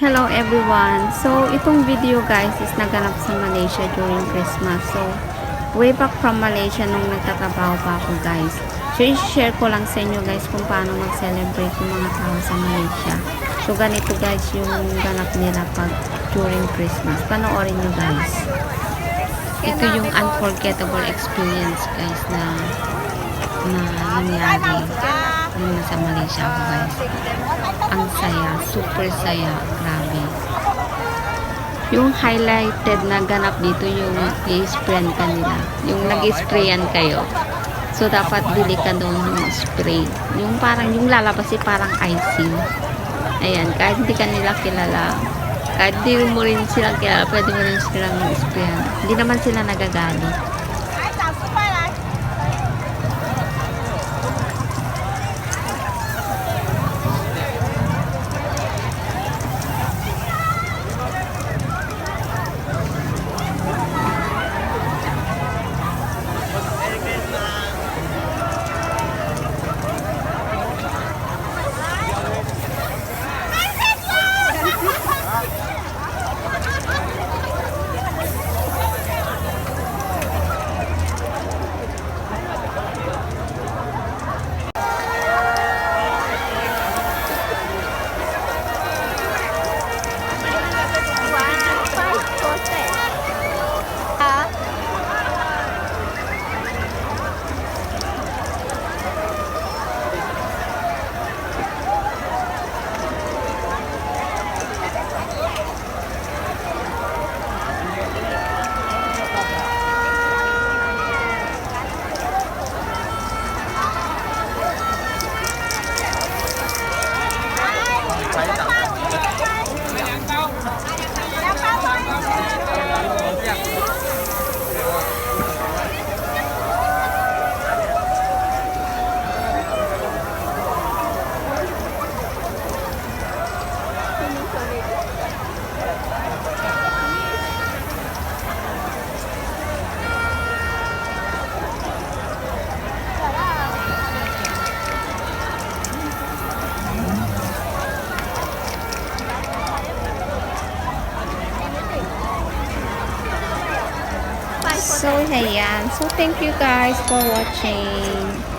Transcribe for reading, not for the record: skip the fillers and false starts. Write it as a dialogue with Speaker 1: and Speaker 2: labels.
Speaker 1: Hello everyone! So, itong video guys is naganap sa Malaysia during Christmas. So, way back from Malaysia nung nagtatrabaho pa ako guys. So, i-share ko lang sa inyo guys kung paano mag-celebrate yung mga tao sa Malaysia. So, ganito guys yung ganap nila pag during Christmas. Panoorin nyo guys. Ito yung unforgettable experience guys na nangyari nung nasa Malaysia ako guys. Ang saya, super saya, grabe. Yung highlighted na ganap dito yung i-sprayan ka nila. Yung nag-sprayan kayo. So, dapat bili ka doon yung spray. Yung parang, yung lalabas parang icing. Ayan, kahit hindi ka nila kilala, kahit hindi mo rin silang kilala, pwede mo rin silang sprayan. Hindi naman sila nagagalit. So, ayan. So, thank you guys for watching.